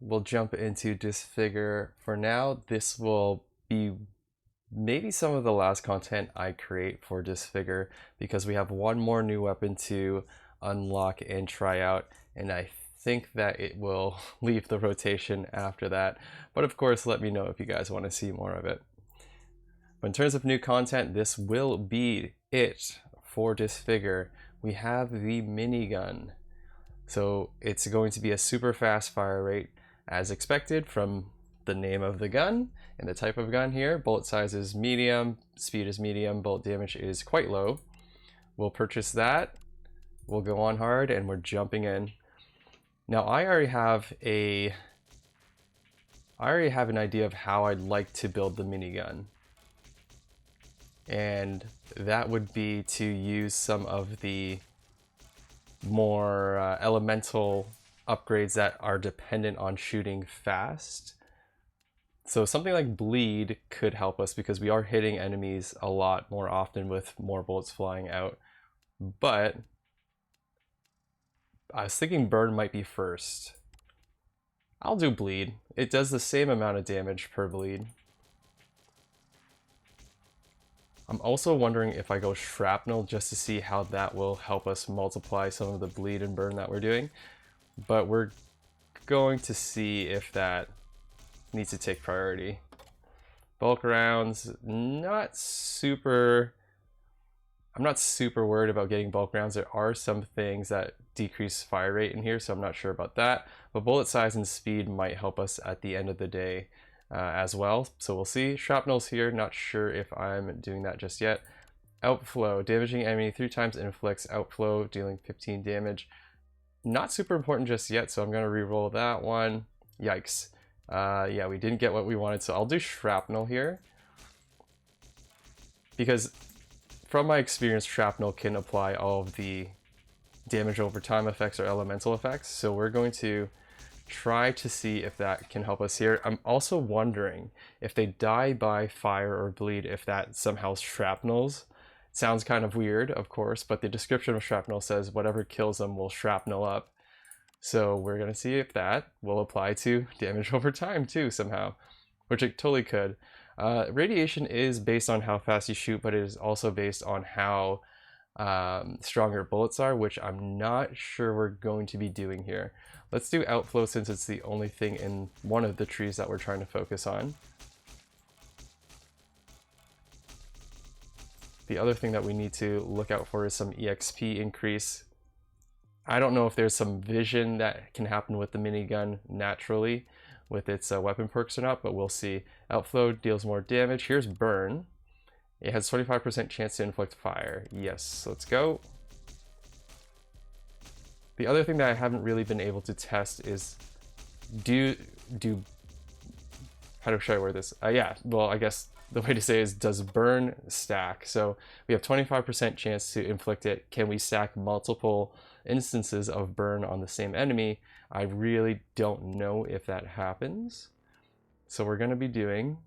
we'll jump into Disfigure for now. This will be maybe some of the last content I create for Disfigure because we have one more new weapon to unlock and try out, and I think that it will leave the rotation after that. But of course, let me know if you guys want to see more of it. But in terms of new content, this will be it for Disfigure. We have the minigun. So it's going to be a super fast fire rate as expected from the name of the gun and the type of gun here. Bullet size is medium, speed is medium, bullet damage is quite low. We'll purchase that. We'll go on hard and we're jumping in. Now I already have an idea of how I'd like to build the minigun. And that would be to use some of the more elemental upgrades that are dependent on shooting fast. So something like bleed could help us because we are hitting enemies a lot more often with more bullets flying out. But I was thinking burn might be first. I'll do bleed. It does the same amount of damage per bleed. I'm also wondering if I go shrapnel just to see how that will help us multiply some of the bleed and burn that we're doing. But we're going to see if that needs to take priority. Bulk rounds, I'm not super worried about getting bulk rounds. There are some things that decrease fire rate in here, so I'm not sure about that. But bullet size and speed might help us at the end of the day. As well, so we'll see. Shrapnel's here, not sure if I'm doing that just yet. Outflow, damaging enemy 3 times inflicts outflow, dealing 15 damage. Not super important just yet, so I'm going to re-roll that one. Yikes. Yeah, we didn't get what we wanted, so I'll do shrapnel here. Because from my experience, shrapnel can apply all of the damage over time effects or elemental effects, so we're going to try to see if that can help us here. I'm also wondering if they die by fire or bleed, if that somehow shrapnels. Sounds kind of weird, of course, but the description of shrapnel says whatever kills them will shrapnel up. So we're going to see if that will apply to damage over time too somehow, which it totally could. Radiation is based on how fast you shoot, but it is also based on how strong your bullets are, which I'm not sure we're going to be doing here. Let's do outflow since it's the only thing in one of the trees that we're trying to focus on. The other thing that we need to look out for is some EXP increase. I don't know if there's some vision that can happen with the minigun naturally with its weapon perks or not, but we'll see. Outflow deals more damage. Here's burn. It has 25% chance to inflict fire. Yes, let's go. The other thing that I haven't really been able to test is how should I word this? Yeah, well, I guess the way to say is does burn stack? So we have 25% chance to inflict it. Can we stack multiple instances of burn on the same enemy? I really don't know if that happens. So we're going to be doing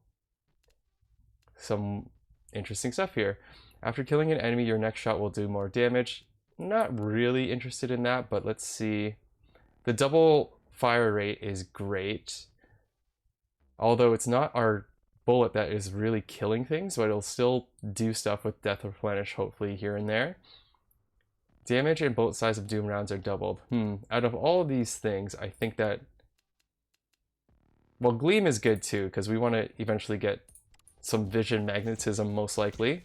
some interesting stuff here. After killing an enemy, your next shot will do more damage. Not really interested in that, but let's see. The double fire rate is great, although it's not our bullet that is really killing things, but it'll still do stuff with death replenish hopefully here and there. Damage and bullet size of doom rounds are doubled. Out of all of these things, I think that, well, gleam is good too because we want to eventually get some vision magnetism most likely.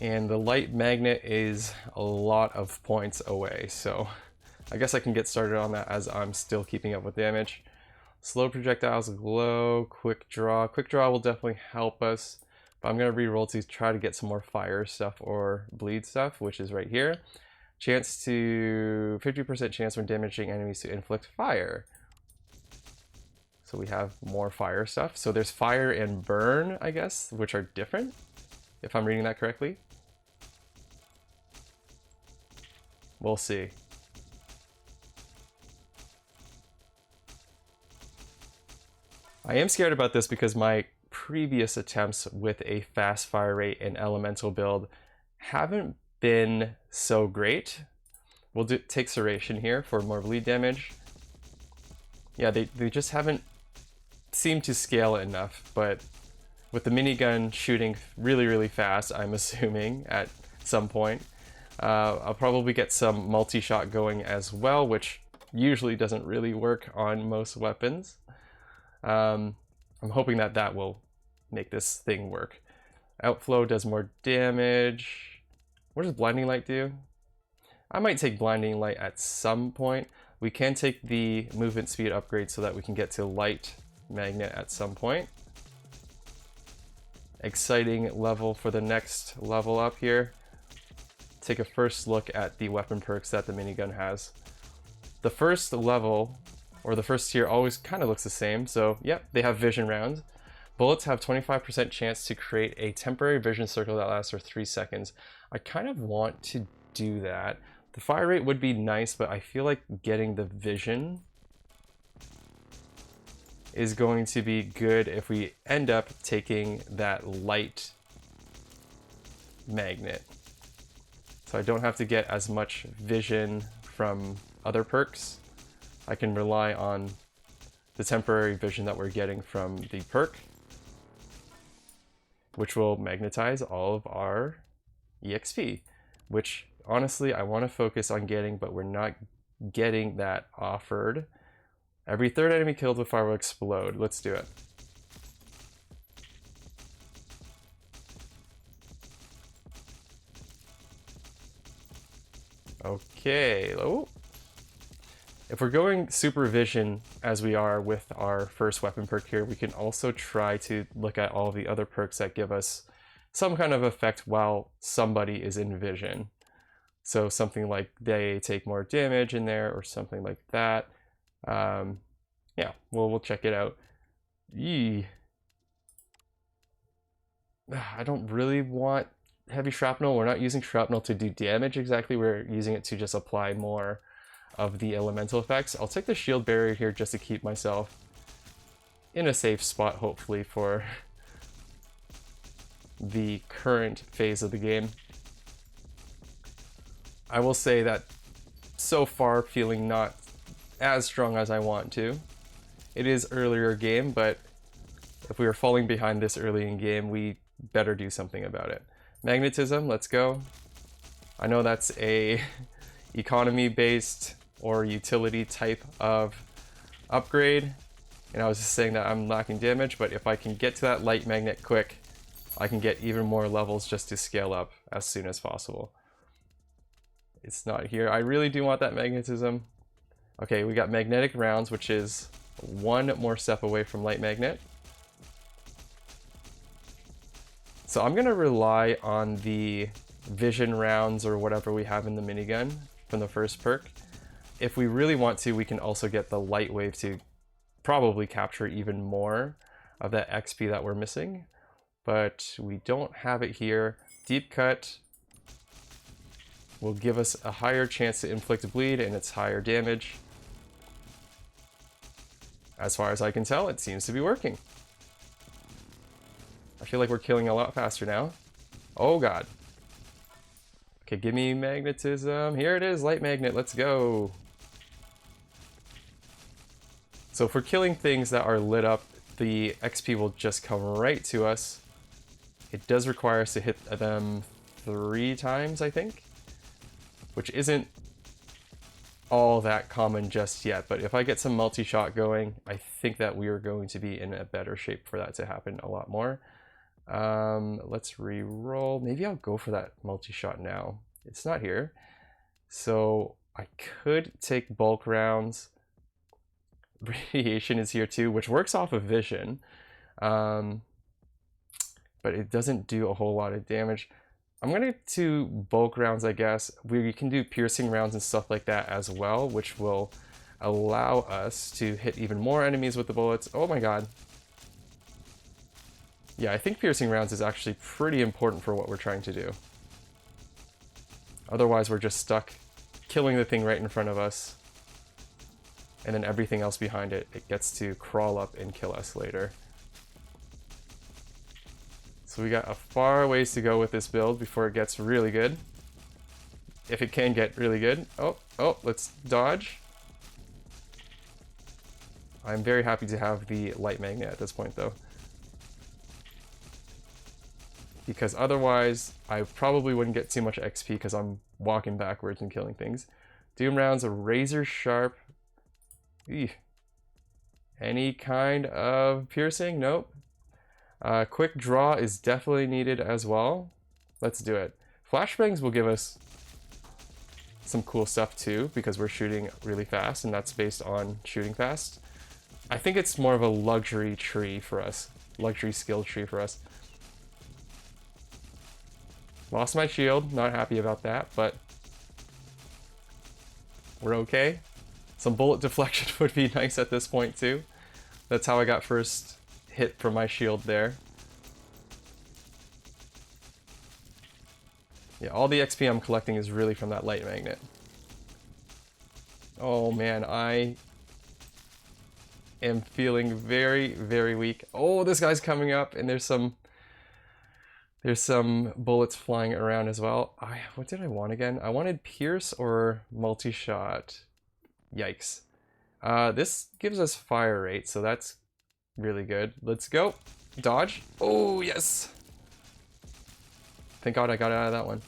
And the light magnet is a lot of points away, so I guess I can get started on that as I'm still keeping up with damage. Slow projectiles, glow, quick draw. Quick draw will definitely help us, but I'm going to re-roll to try to get some more fire stuff or bleed stuff, which is right here. Chance to 50% chance when damaging enemies to inflict fire. So we have more fire stuff. So there's fire and burn, I guess, which are different, if I'm reading that correctly. We'll see. I am scared about this because my previous attempts with a fast fire rate and elemental build haven't been so great. We'll take Serration here for more bleed damage. Yeah, they just haven't seemed to scale it enough, but with the minigun shooting really, really fast, I'm assuming, at some point, I'll probably get some multi-shot going as well, which usually doesn't really work on most weapons. I'm hoping that that will make this thing work. Outflow does more damage. What does Blinding Light do? I might take Blinding Light at some point. We can take the movement speed upgrade so that we can get to Light Magnet at some point. Exciting level for the next level up here. Take a first look at the weapon perks that the minigun has. The first level, or the first tier, always kind of looks the same. So, yep, they have vision rounds. Bullets have 25% chance to create a temporary vision circle that lasts for 3 seconds. I kind of want to do that. The fire rate would be nice, but I feel like getting the vision is going to be good if we end up taking that light magnet. So I don't have to get as much vision from other perks. I can rely on the temporary vision that we're getting from the perk, which will magnetize all of our EXP, which honestly I want to focus on getting, but we're not getting that offered. Every third enemy killed with fire will explode. Let's do it. Okay. Oh. If we're going supervision as we are with our first weapon perk here, we can also try to look at all the other perks that give us some kind of effect while somebody is in vision. So something like they take more damage in there or something like that. Yeah, we'll check it out. Yee. I don't really want heavy shrapnel. We're not using shrapnel to do damage exactly. We're using it to just apply more of the elemental effects. I'll take the shield barrier here just to keep myself in a safe spot, hopefully, for the current phase of the game. I will say that so far feeling not as strong as I want to. It is earlier game, but if we are falling behind this early in game, we better do something about it. Magnetism, let's go. I know that's a economy based or utility type of upgrade, and I was just saying that I'm lacking damage, but if I can get to that light magnet quick, I can get even more levels just to scale up as soon as possible. It's not here. I really do want that magnetism. Okay, we got magnetic rounds, which is one more step away from light magnet. So I'm gonna rely on the vision rounds or whatever we have in the minigun from the first perk. If we really want to, we can also get the light wave to probably capture even more of that XP that we're missing, but we don't have it here. Deep cut will give us a higher chance to inflict bleed and it's higher damage. As far as I can tell, it seems to be working. I feel like we're killing a lot faster now. Oh god. Okay, give me magnetism. Here it is, light magnet, let's go. So if we're killing things that are lit up, the XP will just come right to us. It does require us to hit them 3 times, I think, which isn't all that common just yet, but if I get some multi-shot going, I think that we are going to be in a better shape for that to happen a lot more. Let's re-roll. Maybe I'll go for that multi-shot now. It's not here. So I could take bulk rounds. Radiation is here too, which works off of vision. But it doesn't do a whole lot of damage. I'm gonna do bulk rounds, I guess. We can do piercing rounds and stuff like that as well, which will allow us to hit even more enemies with the bullets. Oh my god. Yeah, I think piercing rounds is actually pretty important for what we're trying to do. Otherwise, we're just stuck killing the thing right in front of us. And then everything else behind it, it gets to crawl up and kill us later. So we got a far ways to go with this build before it gets really good. if it can get really good. Oh, let's dodge. I'm very happy to have the light magnet at this point though, because otherwise I probably wouldn't get too much XP because I'm walking backwards and killing things. Doom rounds are razor sharp. Eeh. Any kind of piercing? Nope. Quick draw is definitely needed as well. Let's do it. Flashbangs will give us some cool stuff too, because we're shooting really fast, and that's based on shooting fast. I think it's more of a luxury tree for us. Luxury skill tree for us. Lost my shield, not happy about that, but we're okay. Some bullet deflection would be nice at this point too. That's how I got first hit from my shield there. Yeah, all the XP I'm collecting is really from that light magnet. Oh man, I am feeling very, very weak. Oh, this guy's coming up, and there's some bullets flying around as well. What did I want again? I wanted Pierce or multi-shot. Yikes. This gives us fire rate, so that's really good. Let's go. Dodge. Oh, yes. Thank God I got out of that one.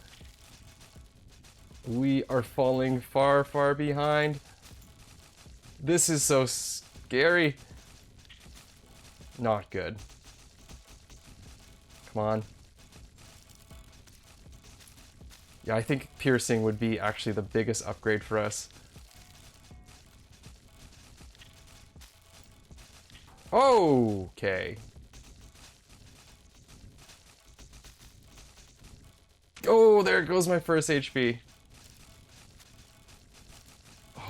We are falling far, far behind. This is so scary. Not good. Come on. Yeah, I think piercing would be actually the biggest upgrade for us. Okay. Oh, there goes my first HP.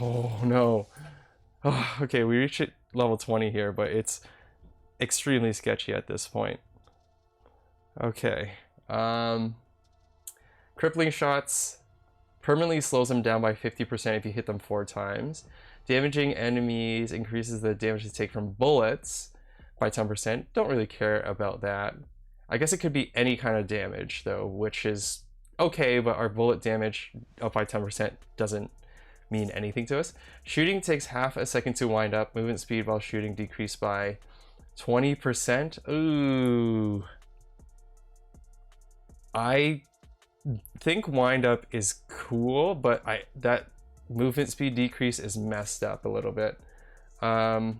Oh no. Oh, okay, we reached level 20 here, but it's extremely sketchy at this point. Okay. Crippling shots permanently slows them down by 50% if you hit them 4 times. Damaging enemies increases the damage they take from bullets by 10%. Don't really care about that. I guess it could be any kind of damage though, which is okay, but our bullet damage up by 10% doesn't mean anything to us. Shooting takes half a second to wind up. Movement speed while shooting decreased by 20%. Ooh. I think wind up is cool, but that movement speed decrease is messed up a little bit. I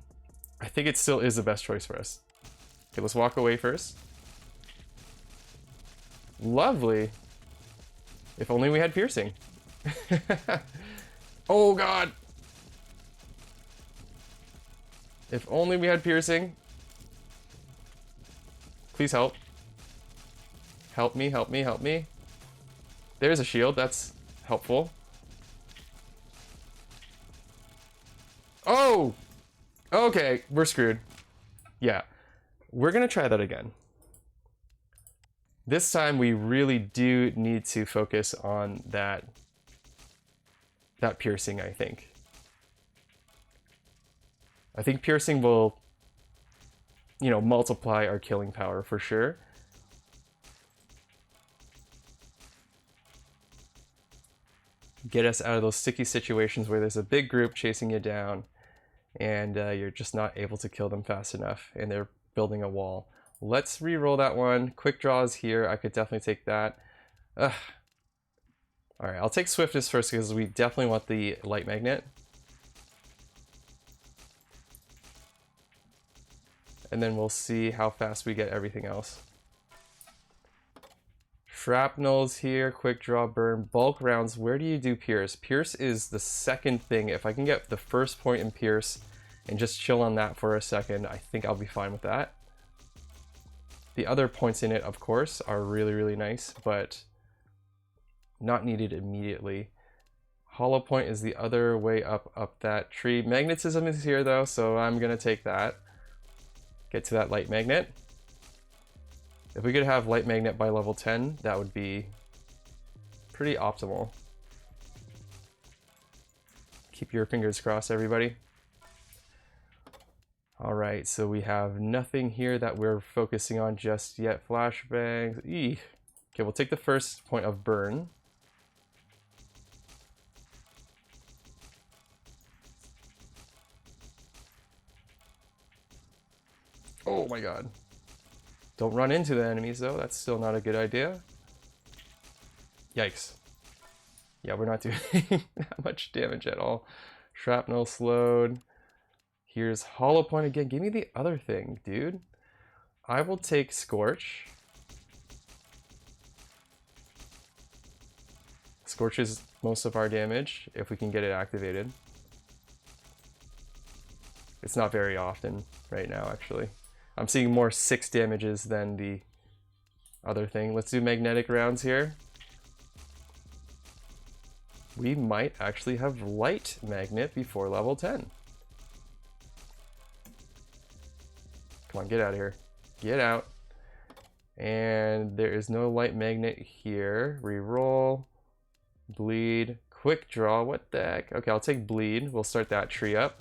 think it still is the best choice for us. Okay, let's walk away first. Lovely. If only we had piercing. Oh god. If only we had piercing. Please help. Help me, help me, help me. There's a shield, that's helpful. Oh! Okay, we're screwed. Yeah, we're gonna try that again. This time we really do need to focus on that piercing, I think. I think piercing will, you know, multiply our killing power for sure. Get us out of those sticky situations where there's a big group chasing you down and you're just not able to kill them fast enough and they're building a wall. Let's re-roll that one. Quick draws here. I could definitely take that. Alright, I'll take swiftness first because we definitely want the light magnet. And then we'll see how fast we get everything else. Shrapnels here, quick draw, burn, bulk rounds. Where do you do Pierce? Pierce is the second thing. If I can get the first point in Pierce and just chill on that for a second, I think I'll be fine with that. The other points in it, of course, are really, really nice, but not needed immediately. Hollow point is the other way up that tree. Magnetism is here though, so I'm gonna take that. Get to that light magnet. If we could have light magnet by level 10, that would be pretty optimal. Keep your fingers crossed, everybody. Alright, so we have nothing here that we're focusing on just yet. Flashbangs. Eeh. Okay, we'll take the first point of burn. Oh my god. Don't run into the enemies though, that's still not a good idea. Yikes. Yeah, we're not doing that much damage at all. Shrapnel slowed. Here's Hollow Point again. Give me the other thing, dude. I will take Scorch. Scorches most of our damage if we can get it activated. It's not very often right now, actually. I'm seeing more 6 damages than the other thing. Let's do magnetic rounds here. We might actually have light magnet before level 10. Come on, get out of here. Get out. And there is no light magnet here. Reroll. Bleed. Quick draw. What the heck? Okay, I'll take bleed. We'll start that tree up.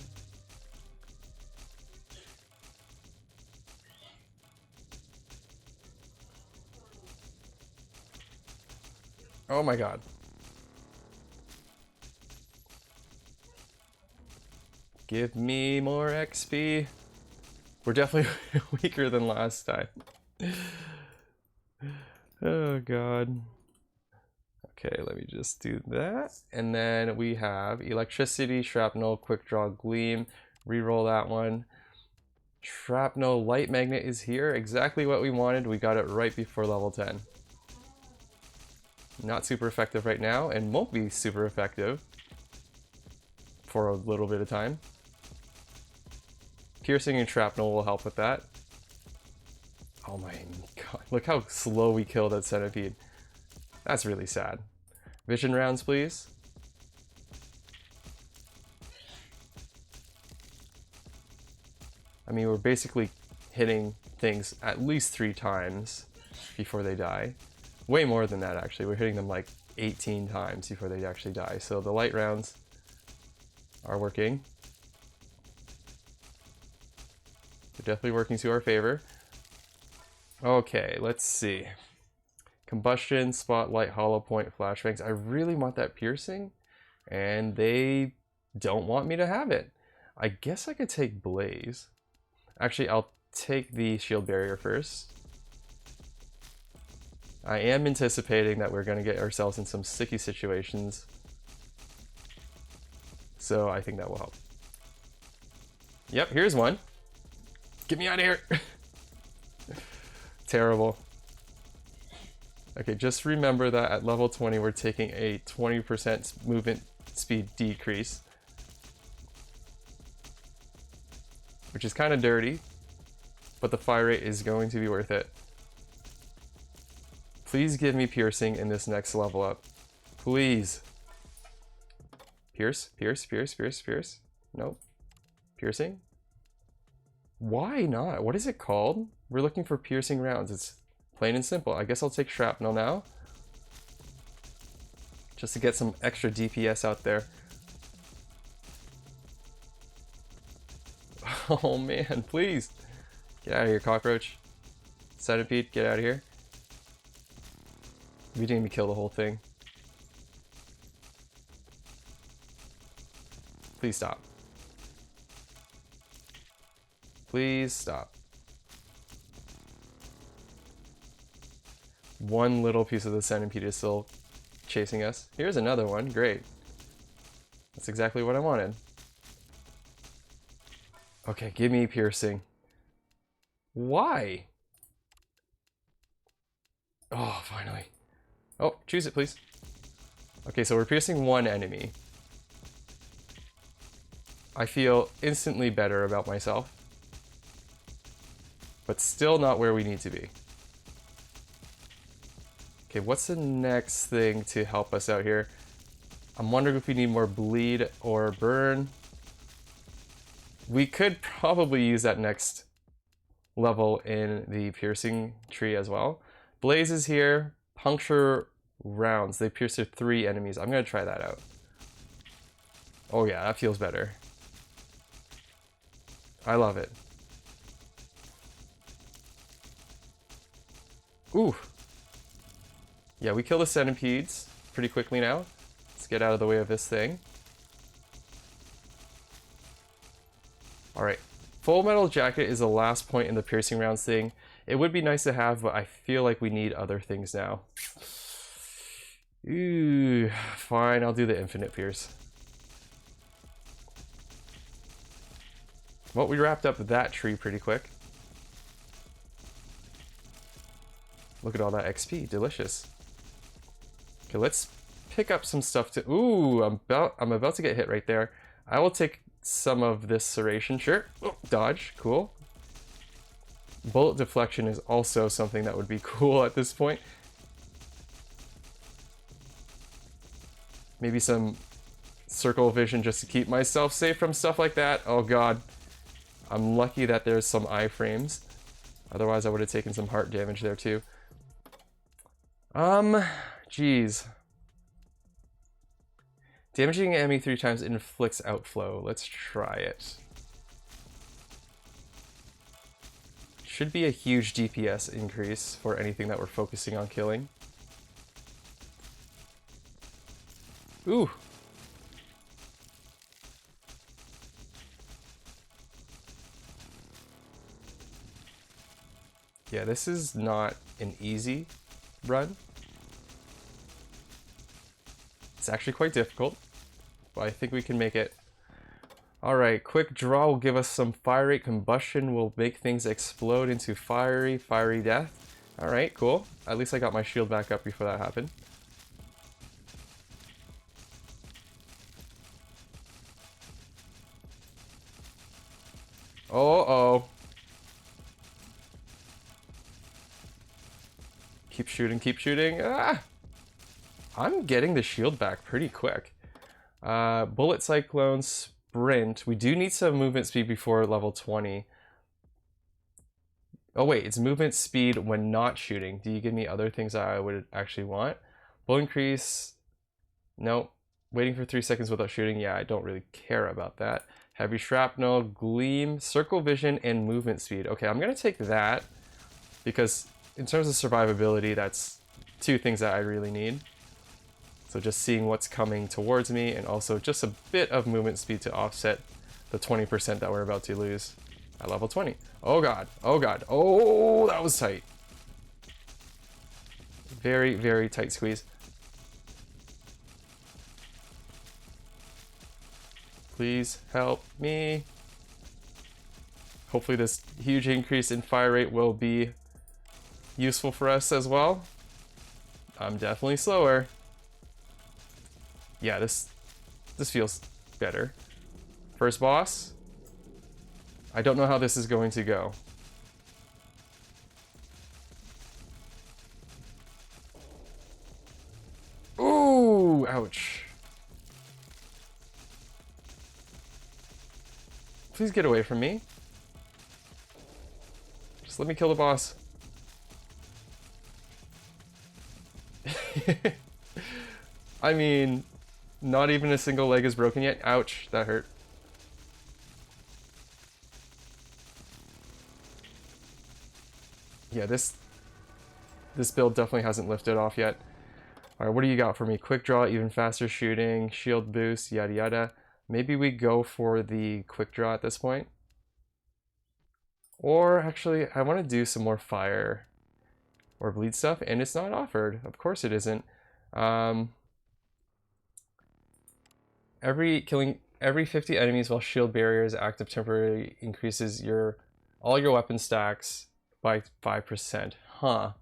Oh my god. Give me more XP. We're definitely weaker than last time. Oh god. Okay, let me just do that. And then we have electricity, shrapnel, quick draw, gleam. Reroll that one. Shrapnel light magnet is here. Exactly what we wanted. We got it right before level 10. Not super effective right now, and won't be super effective for a little bit of time. Piercing and shrapnel will help with that. Oh my god, look how slow we killed that centipede. That's really sad. Vision rounds, please. I mean, we're basically hitting things at least 3 times before they die. Way more than that, actually. We're hitting them like 18 times before they actually die. So the light rounds are working. They're definitely working to our favor. Okay, let's see. Combustion, spotlight, hollow point, flashbangs. I really want that piercing, and they don't want me to have it. I guess I could take blaze. Actually, I'll take the shield barrier first. I am anticipating that we're going to get ourselves in some sticky situations, so I think that will help. Yep, here's one. Get me out of here. Terrible. Okay, just remember that at level 20 we're taking a 20% movement speed decrease, which is kind of dirty, but the fire rate is going to be worth it. Please give me piercing in this next level up. Please. Pierce, pierce, pierce, pierce, pierce. Nope. Piercing? Why not? What is it called? We're looking for piercing rounds. It's plain and simple. I guess I'll take shrapnel now, just to get some extra DPS out there. Oh man, please. Get out of here, cockroach. Centipede, get out of here. We didn't even kill the whole thing. Please stop. Please stop. One little piece of the centipede is still chasing us. Here's another one. Great. That's exactly what I wanted. Okay, give me piercing. Why? Oh, finally. Oh, choose it, please. Okay, so we're piercing one enemy. I feel instantly better about myself, but still not where we need to be. Okay, what's the next thing to help us out here? I'm wondering if we need more bleed or burn. We could probably use that next level in the piercing tree as well. Blaze is here. Puncture rounds. They pierce to 3 enemies. I'm gonna try that out. Oh yeah, that feels better. I love it. Ooh. Yeah, we kill the centipedes pretty quickly now. Let's get out of the way of this thing. Alright, Full Metal Jacket is the last point in the piercing rounds thing. It would be nice to have, but I feel like we need other things now. Ooh, fine, I'll do the infinite pierce. Well, we wrapped up that tree pretty quick. Look at all that XP, delicious. Okay, let's pick up some stuff to. Ooh, I'm about to get hit right there. I will take some of this serration. Sure. Oh, dodge, cool. Bullet deflection is also something that would be cool at this point. Maybe some circle vision just to keep myself safe from stuff like that. Oh god. I'm lucky that there's some iframes. Otherwise I would have taken some heart damage there too. Geez. Damaging an enemy 3 times inflicts outflow. Let's try it. Should be a huge DPS increase for anything that we're focusing on killing. Ooh. Yeah, this is not an easy run. It's actually quite difficult, but I think we can make it. Alright, quick draw will give us some fire rate. Combustion will make things explode into fiery death. Alright, cool. At least I got my shield back up before that happened. Oh. Keep shooting, keep shooting. Ah! I'm getting the shield back pretty quick. Bullet Cyclone, Sprint. We do need some movement speed before level 20. Oh wait, it's movement speed when not shooting. Do you give me other things that I would actually want? Bullet increase. Nope. Waiting for 3 seconds without shooting. Yeah, I don't really care about that. Heavy shrapnel, gleam, circle vision, and movement speed. Okay, I'm gonna take that because in terms of survivability, that's 2 things that I really need. So just seeing what's coming towards me and also just a bit of movement speed to offset the 20% that we're about to lose at level 20. Oh god, oh god, oh, that was tight. Very, very tight squeeze. Please help me. Hopefully this huge increase in fire rate will be useful for us as well. I'm definitely slower. Yeah, this feels better. First boss. I don't know how this is going to go. Ooh, ouch. Please get away from me. Just let me kill the boss. I mean, not even a single leg is broken yet. Ouch, that hurt. Yeah, this build definitely hasn't lifted off yet. Alright, what do you got for me? Quick draw, even faster shooting, shield boost, yada yada. Maybe we go for the quick draw at this point. Or actually, I want to do some more fire or bleed stuff, and it's not offered. Of course it isn't. Every 50 enemies while shield barrier is active temporarily increases all your weapon stacks by 5%. Huh.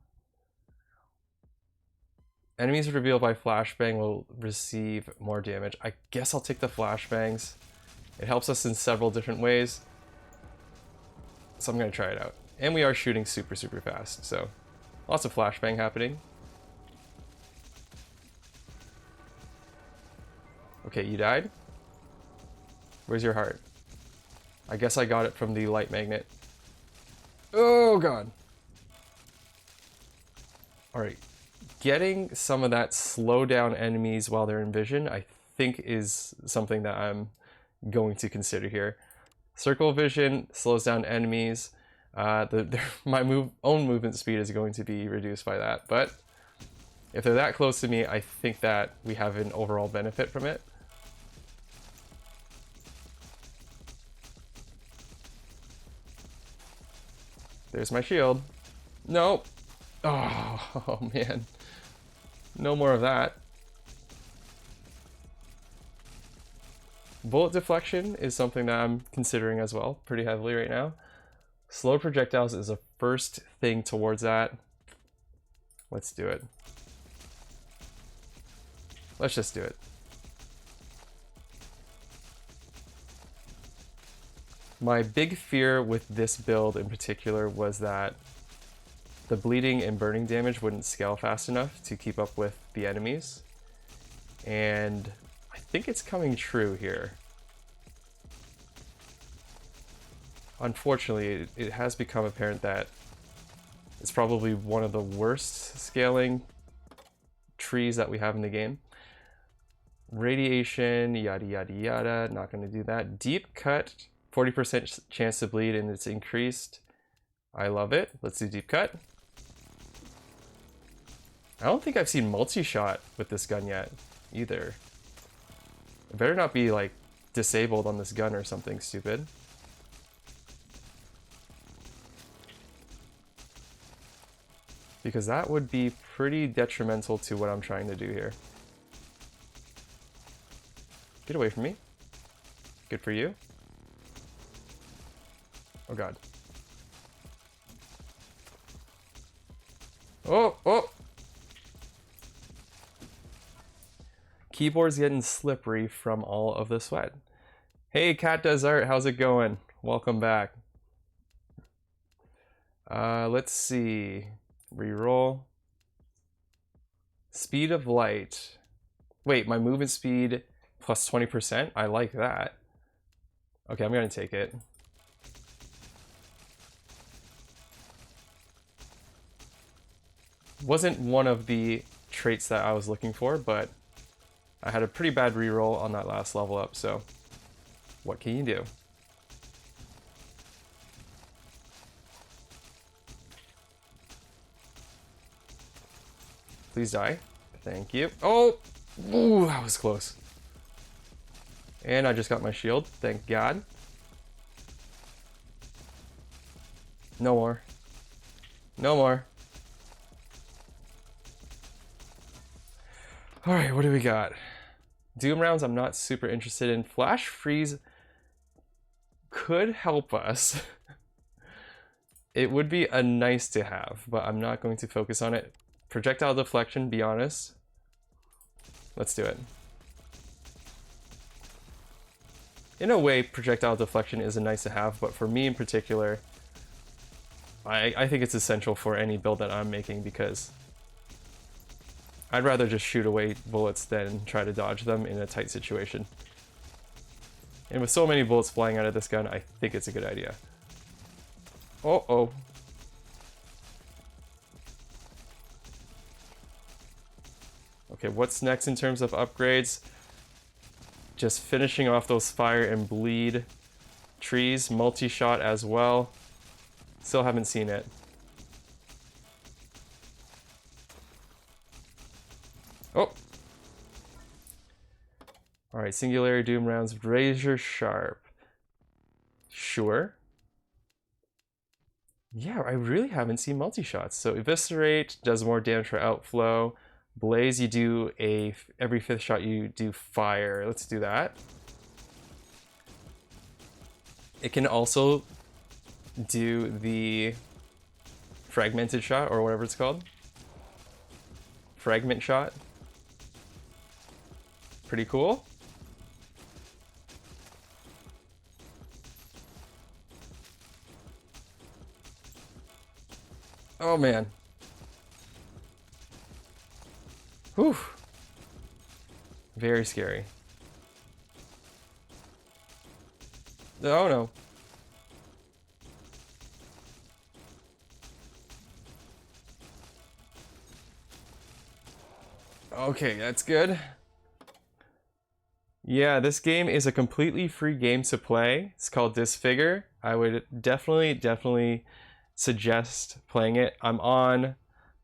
Enemies revealed by flashbang will receive more damage. I guess I'll take the flashbangs. It helps us in several different ways. So I'm gonna try it out. And we are shooting super, super fast, so lots of flashbang happening. Okay, you died? Where's your heart? I guess I got it from the light magnet. Oh god. Alright. Getting some of that slow down enemies while they're in vision, I think is something that I'm going to consider here. Circle vision slows down enemies. My own movement speed is going to be reduced by that, but if they're that close to me, I think that we have an overall benefit from it. There's my shield. Nope. Oh, man. No more of that. Bullet deflection is something that I'm considering as well, pretty heavily right now. Slow projectiles is a first thing towards that. Let's do it. Let's just do it. My big fear with this build in particular was that the bleeding and burning damage wouldn't scale fast enough to keep up with the enemies. And I think it's coming true here. Unfortunately, it has become apparent that it's probably one of the worst scaling trees that we have in the game. Radiation, yada yada yada, not going to do that. Deep cut, 40% chance to bleed, and it's increased. I love it. Let's do deep cut. I don't think I've seen multi-shot with this gun yet, either. It better not be, like, disabled on this gun or something stupid. Because that would be pretty detrimental to what I'm trying to do here. Get away from me. Good for you. Oh god. Oh, oh! Keyboard's getting slippery from all of the sweat. Hey, Cat Does Art, how's it going? Welcome back. Let's see. Reroll. Speed of light. Wait, my movement speed plus 20%? I like that. Okay, I'm gonna take it. Wasn't one of the traits that I was looking for, but I had a pretty bad reroll on that last level up, so what can you do? Please die. Thank you. Oh! Ooh, that was close. And I just got my shield. Thank God. No more. No more. Alright, what do we got? Doom rounds I'm not super interested in. Flash freeze could help us. It would be a nice to have, but I'm not going to focus on it. Projectile deflection, be honest. Let's do it. In a way, projectile deflection is a nice to have, but for me in particular, I think it's essential for any build that I'm making because I'd rather just shoot away bullets than try to dodge them in a tight situation. And with so many bullets flying out of this gun, I think it's a good idea. Uh-oh. Okay, what's next in terms of upgrades? Just finishing off those fire and bleed trees, multi-shot as well. Still haven't seen it. Oh! Alright, Singularity Doom rounds, razor sharp. Sure. Yeah, I really haven't seen multi-shots. So Eviscerate does more damage for outflow. Blaze, you do every 5th shot you do fire. Let's do that. It can also do the fragmented shot or whatever it's called. Fragment shot. Pretty cool. Oh man. Whew. Very scary. Oh no. Okay, that's good. Yeah, this game is a completely free game to play. It's called Disfigure. I would definitely suggest playing it. I'm on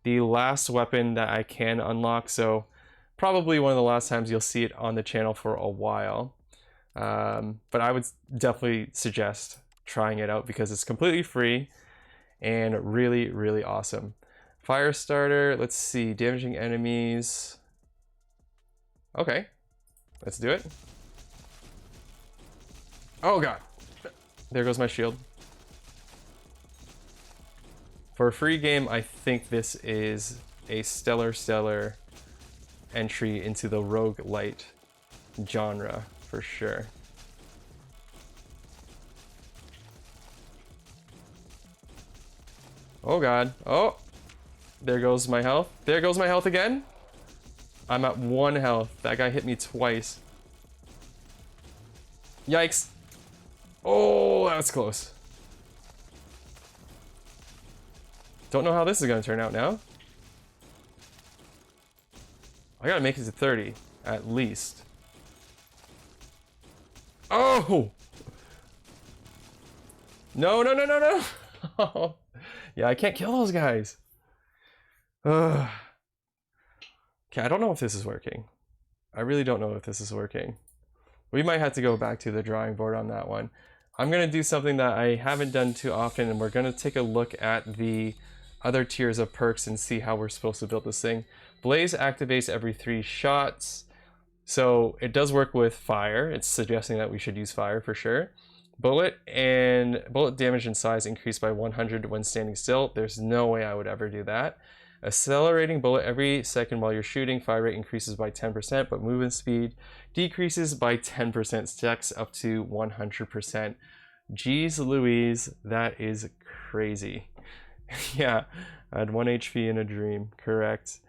the last weapon that I can unlock, so probably one of the last times you'll see it on the channel for a while. But I would definitely suggest trying it out because it's completely free and really, really awesome. Fire starter, let's see, damaging enemies. Okay, let's do it. Oh god, there goes my shield. For a free game, I think this is a stellar entry into the roguelite genre for sure. Oh god. Oh, there goes my health. There goes my health again. I'm at 1 health. That guy hit me twice. Yikes. Oh, that's close. Don't know how this is going to turn out now. I gotta make it to 30, at least. Oh! No, no, no, no, no! Yeah, I can't kill those guys. Ugh. Okay, I don't know if this is working. I really don't know if this is working. We might have to go back to the drawing board on that one. I'm gonna do something that I haven't done too often, and we're gonna take a look at the other tiers of perks and see how we're supposed to build this thing. Blaze activates every 3 shots, so it does work with fire. It's suggesting that we should use fire for sure. Bullet damage and size increase by 100 when standing still. There's no way I would ever do that. Accelerating bullet every second while you're shooting. Fire rate increases by 10%, but movement speed decreases by 10%. Stacks up to 100%. Jeez Louise, that is crazy. Yeah, I had 1 HP in a dream, correct.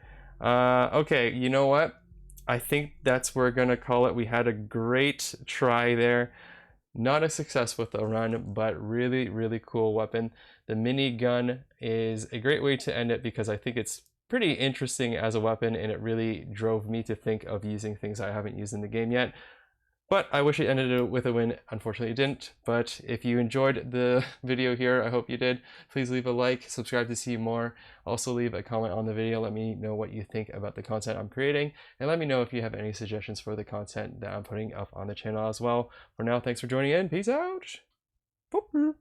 Okay, you know what? I think that's where we're gonna call it. We had a great try there. Not a success with the run, but really, really cool weapon. The minigun is a great way to end it because I think it's pretty interesting as a weapon, and it really drove me to think of using things I haven't used in the game yet. But I wish it ended with a win. Unfortunately, it didn't. But if you enjoyed the video here, I hope you did. Please leave a like, subscribe to see more. Also leave a comment on the video. Let me know what you think about the content I'm creating. And let me know if you have any suggestions for the content that I'm putting up on the channel as well. For now, thanks for joining in. Peace out. Boop.